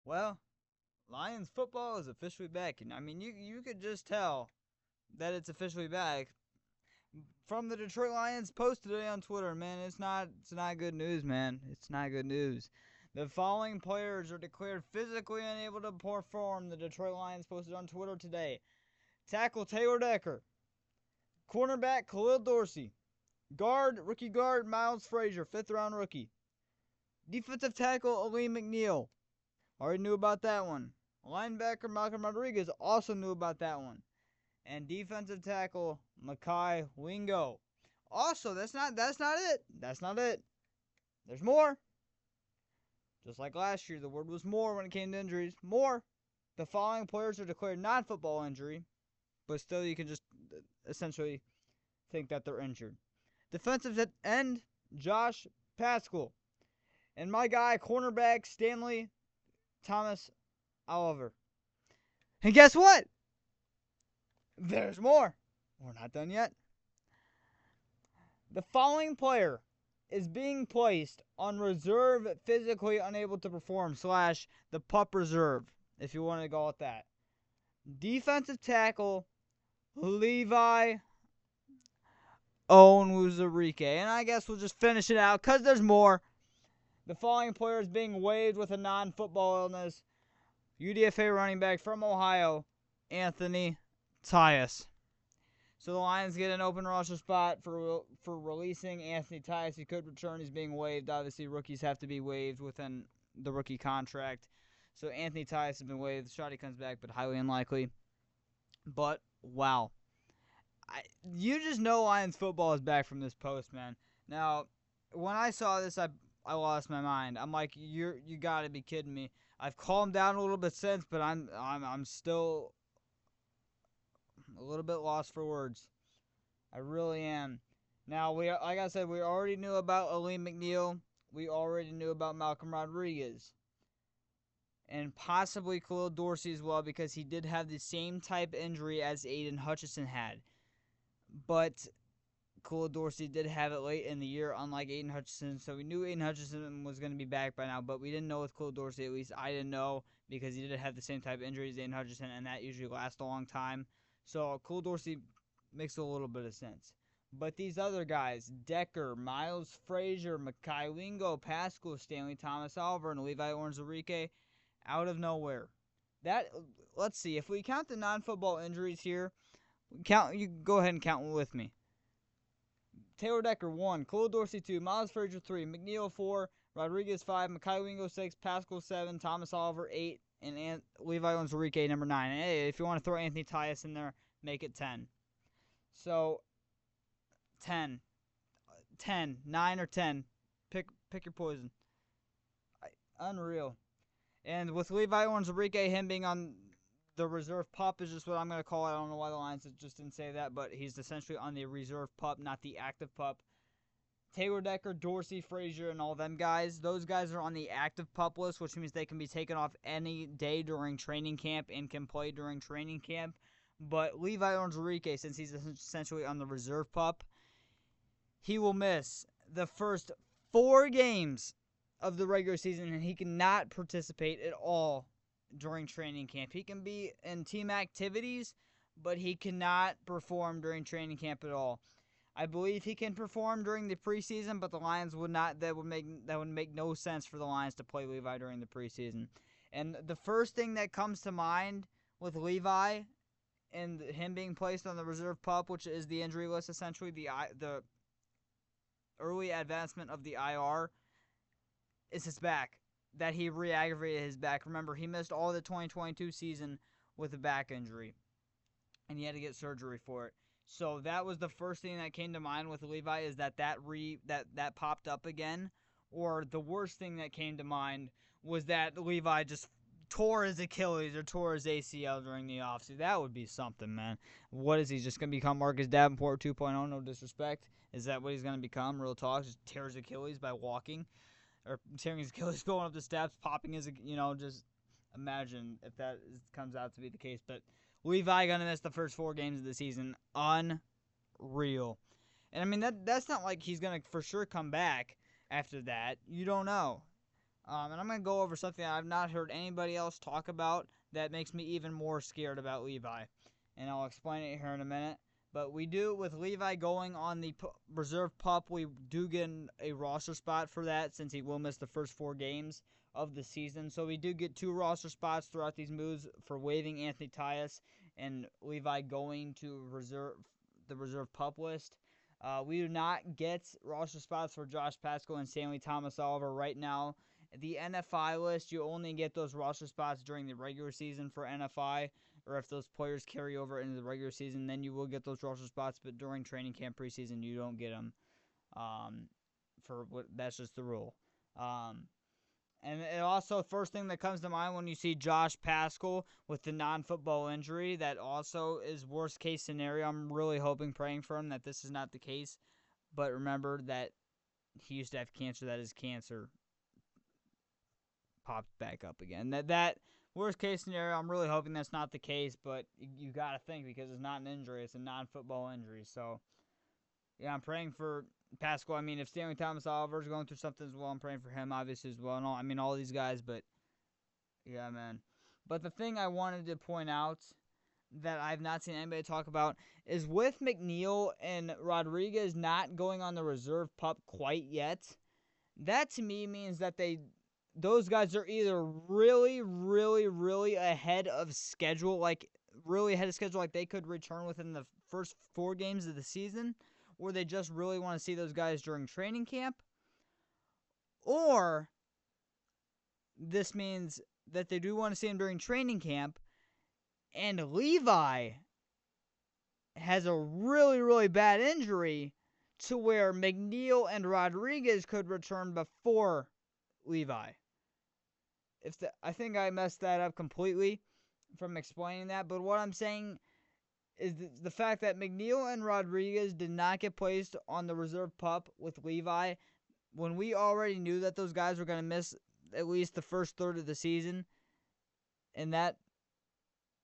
Well, Lions football is officially back. And I mean, you could just tell that it's officially back from the Detroit Lions post today on Twitter. Man, it's not good news, man. It's not good news. The following players are declared physically unable to perform. The Detroit Lions posted on Twitter today: tackle Taylor Decker, cornerback Khalil Dorsey, rookie guard Miles Frazier, 5th-round rookie, defensive tackle Aleem McNeil. Already knew about that one. Linebacker Malcolm Rodriguez also knew about that one. And defensive tackle Mekhi Wingo. Also, that's not it. That's not it. There's more. Just like last year, the word was more when it came to injuries. More. The following players are declared non-football injury, but still you can just essentially think that they're injured. Defensive end Josh Pascal. And my guy, cornerback Stanley Thomas Oliver. And guess what? There's more. We're not done yet. The following player is being placed on reserve, physically unable to perform, / the PUP reserve, if you want to go with that. Defensive tackle Levi Onwuzurike. And I guess we'll just finish it out because there's more. The following player is being waived with a non-football illness. UDFA running back from Ohio, Anthony Tyus. So the Lions get an open roster spot for releasing Anthony Tyus. He could return. He's being waived. Obviously, rookies have to be waived within the rookie contract. So Anthony Tyus has been waived. Shot he comes back, but highly unlikely. But, wow. You just know Lions football is back from this post, man. Now, when I saw this, I lost my mind. I'm like, you gotta be kidding me. I've calmed down a little bit since, but I'm still a little bit lost for words. I really am. Now, like I said, we already knew about Aleem McNeil. We already knew about Malcolm Rodriguez. And possibly Khalil Dorsey as well, because he did have the same type injury as Aiden Hutchinson had. But Khalil Dorsey did have it late in the year, unlike Aiden Hutchinson. So we knew Aiden Hutchinson was going to be back by now, but we didn't know with Khalil Dorsey. At least I didn't know, because he did have the same type of injury as Aiden Hutchinson, and that usually lasts a long time. So Khalil Dorsey makes a little bit of sense. But these other guys, Decker, Miles Frazier, Mekhi Wingo, Pascal, Stanley Thomas Oliver, and Levi Onwuzurike, out of nowhere. Let's see, if we count the non-football injuries here, you go ahead and count with me. Taylor Decker 1, Khalil Dorsey 2, Miles Frazier 3, McNeil 4, Rodriguez 5, Mekhi Wingo 6, Pascal 7, Thomas Oliver 8, and Levi Onwuzurike number 9. And hey, if you want to throw Anthony Tyus in there, make it 10. So 10, 9 or 10. Pick your poison. Unreal. And with Levi Onwuzurike, him being on the reserve PUP is just what I'm going to call it. I don't know why the Lions just didn't say that, but he's essentially on the reserve PUP, not the active PUP. Taylor Decker, Dorsey, Frazier, and all them guys, those guys are on the active PUP list, which means they can be taken off any day during training camp and can play during training camp. But Levi Onwuzurike, since he's essentially on the reserve PUP, he will miss the first 4 games of the regular season, and he cannot participate at all during training camp. He can be in team activities, but he cannot perform during training camp at all. I believe he can perform during the preseason, but the Lions would not. That would make no sense for the Lions to play Levi during the preseason. And the first thing that comes to mind with Levi and him being placed on the reserve PUP, which is the injury list, essentially the early advancement of the IR, is his back. That he re-aggravated his back. Remember, he missed all the 2022 season with a back injury, and he had to get surgery for it. So that was the first thing that came to mind with Levi, is that popped up again. Or the worst thing that came to mind was that Levi just tore his Achilles or tore his ACL during the offseason. That would be something, man. What is he, just going to become Marcus Davenport 2.0? No disrespect. Is that what he's going to become? Real talk? Just tear his Achilles by walking? Or tearing his Achilles going up the steps, popping his, just imagine if that comes out to be the case. But Levi going to miss the first 4 games of the season. Unreal. And, I mean, that's not like he's going to for sure come back after that. You don't know. And I'm going to go over something that I've not heard anybody else talk about that makes me even more scared about Levi. And I'll explain it here in a minute. But we do, with Levi going on the reserve PUP, we do get a roster spot for that since he will miss the first 4 games of the season. So we do get 2 roster spots throughout these moves for waiving Anthony Tyus and Levi going to the reserve PUP list. We do not get roster spots for Josh Pascal and Stanley Thomas Oliver right now. The NFI list, you only get those roster spots during the regular season for NFI, or if those players carry over into the regular season, then you will get those roster spots. But during training camp preseason, you don't get them. That's just the rule. And it also, first thing that comes to mind when you see Josh Pascal with the non-football injury, that also is worst case scenario. I'm really hoping, praying for him that this is not the case. But remember that he used to have cancer. That his cancer popped back up again. That worst case scenario, I'm really hoping that's not the case. But you got to think, because it's not an injury, it's a non-football injury. So yeah, I'm praying for Pascal. I mean, if Stanley Thomas Oliver is going through something as well, I'm praying for him, obviously, as well. All these guys, but yeah, man. But the thing I wanted to point out that I've not seen anybody talk about is with McNeil and Rodriguez not going on the reserve PUP quite yet, that to me means that those guys are either really, really, really ahead of schedule, like they could return within the first 4 games of the season, or they just really want to see those guys during training camp, or this means that they do want to see them during training camp, and Levi has a really, really bad injury to where McNeil and Rodriguez could return before Levi. I think I messed that up completely from explaining that, but what I'm saying is the fact that McNeil and Rodriguez did not get placed on the reserve PUP with Levi when we already knew that those guys were going to miss at least the first third of the season, and that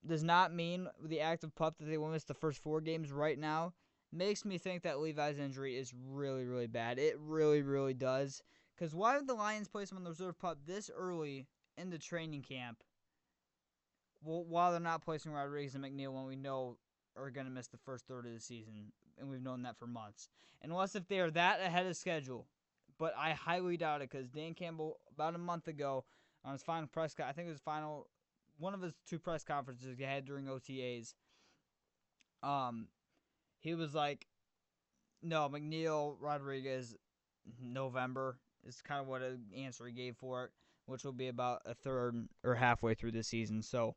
does not mean with the active PUP that they will miss the first 4 games right now, makes me think that Levi's injury is really, really bad. It really, really does. Because why would the Lions place him on the reserve PUP this early in the training camp while they're not placing Rodriguez and McNeil when we know are going to miss the first third of the season, and we've known that for months? Unless if they are that ahead of schedule. But I highly doubt it, because Dan Campbell, about a month ago, on his final press conference, I think it was one of his 2 press conferences he had during OTAs, he was like, no, McNeil, Rodriguez, November is kind of what an answer he gave for it, which will be about a third or halfway through the season. So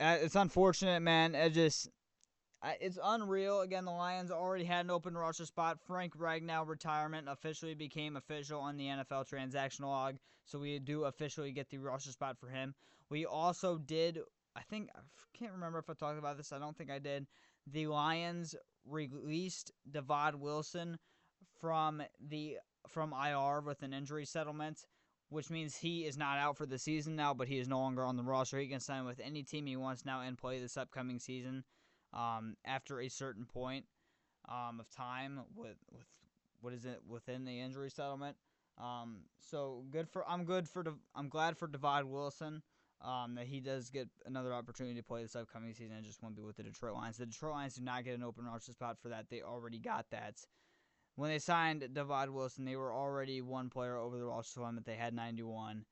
it's unfortunate, man. It's unreal. Again, the Lions already had an open roster spot. Frank Ragnow retirement officially became official on the NFL transaction log, so we do officially get the roster spot for him. We also did, I can't remember if I talked about this. I don't think I did. The Lions released Devad Wilson from IR with an injury settlement, which means he is not out for the season now, but he is no longer on the roster. He can sign with any team he wants now and play this upcoming season. After a certain point of time within the injury settlement. So I'm glad for Devad Wilson that he does get another opportunity to play this upcoming season. It just won't be with the Detroit Lions. The Detroit Lions do not get an open roster spot for that. They already got that. When they signed Devad Wilson, they were already 1 player over the roster limit. They had 91.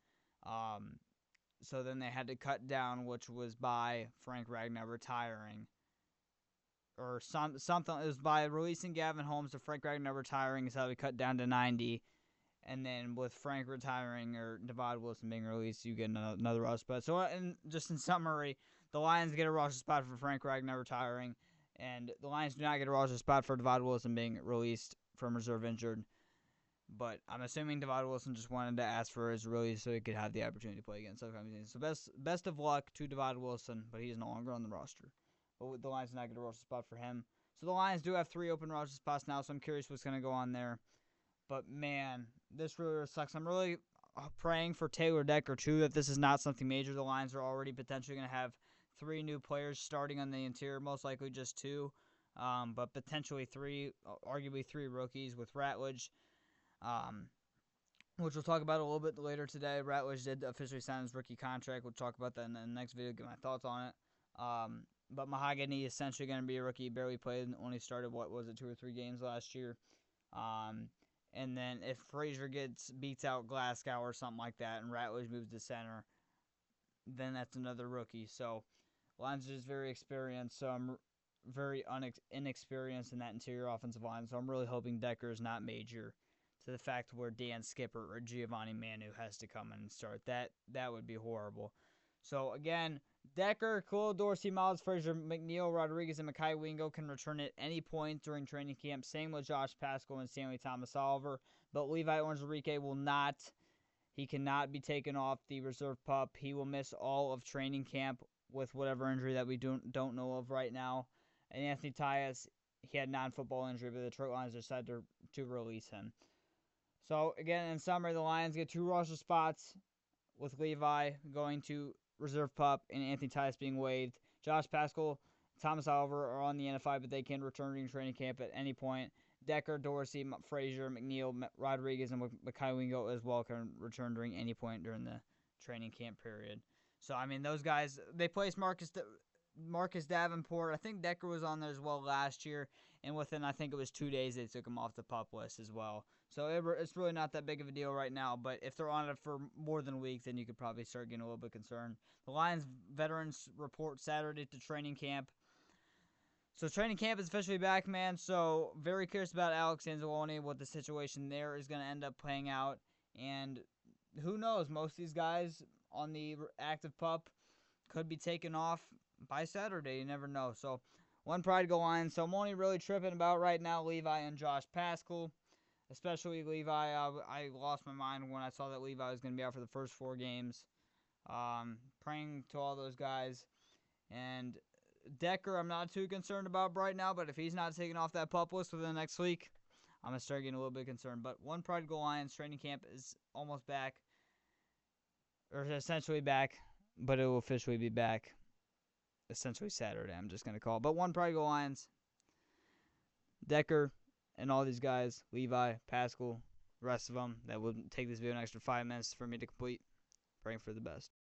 So then they had to cut down, which was by Frank Ragnow retiring. Or something. It was by releasing Gavin Holmes to Frank Ragnow retiring is how we cut down to 90. And then with Frank retiring or Devad Wilson being released, you get another roster spot. So just in summary, the Lions get a roster spot for Frank Ragnow retiring, and the Lions do not get a roster spot for Devad Wilson being released from reserve injured. But I'm assuming Devad Wilson just wanted to ask for his release so he could have the opportunity to play again. So best of luck to Devad Wilson, but he is no longer on the roster. But the Lions do not get a roster spot for him. So the Lions do have 3 open roster spots now, so I'm curious what's going to go on there. But, man, this really sucks. I'm really praying for Taylor Decker, too, that this is not something major. The Lions are already potentially going to have 3 new players starting on the interior, most likely just 2. But potentially 3, arguably 3 rookies with Ratledge. which we'll talk about a little bit later today. Ratledge did officially sign his rookie contract. We'll talk about that in the next video, get my thoughts on it. But Mahogany is essentially going to be a rookie. He barely played and only started, 2 or 3 games last year. And then if Frazier beats out Glasgow or something like that and Ratledge moves to center, then that's another rookie. So Lions is very experienced, so I'm very inexperienced in that interior offensive line. So I'm really hoping Decker is not major to the fact where Dan Skipper or Giovanni Manu has to come in and start. That would be horrible. So again, Decker, Khalil Dorsey, Miles Frazier, McNeil, Rodriguez, and Mekhi Wingo can return at any point during training camp. Same with Josh Pascal and Stanley Thomas Oliver. But Levi Onwuzurike will not. He cannot be taken off the reserve PUP. He will miss all of training camp with whatever injury that we don't know of right now. And Anthony Tyus, he had non-football injury, but the Detroit Lions decided to release him. So, again, in summary, the Lions get 2 roster spots with Levi going to reserve PUP and Anthony Tyus being waived. Josh Pascal, Thomas Oliver are on the NFI, but they can return during training camp at any point. Decker, Dorsey, Frazier, McNeil, Rodriguez, and Mekhi Wingo as well can return during any point during the training camp period. So, I mean, those guys, they placed Marcus Davenport. I think Decker was on there as well last year, and within, I think it was 2 days, they took him off the PUP list as well. So it's really not that big of a deal right now, but if they're on it for more than a week, then you could probably start getting a little bit concerned. The Lions veterans report Saturday to training camp. So training camp is officially back, man. So very curious about Alex Anzalone, what the situation there is going to end up playing out. And who knows, most of these guys on the active PUP could be taken off by Saturday. You never know. So one Pride Go Lions. So I'm only really tripping about right now Levi and Josh Pascal. Especially Levi. I lost my mind when I saw that Levi was going to be out for the first 4 games. Praying to all those guys. And Decker, I'm not too concerned about right now, but if he's not taking off that PUP list within the next week, I'm going to start getting a little bit concerned. But one Pride Go Lions training camp is almost back, or essentially back, but it will officially be back essentially Saturday, I'm just going to call it. But one Pride Go Lions, Decker, and all these guys, Levi, Pascal, the rest of them, that will take this video an extra 5 minutes for me to complete. Praying for the best.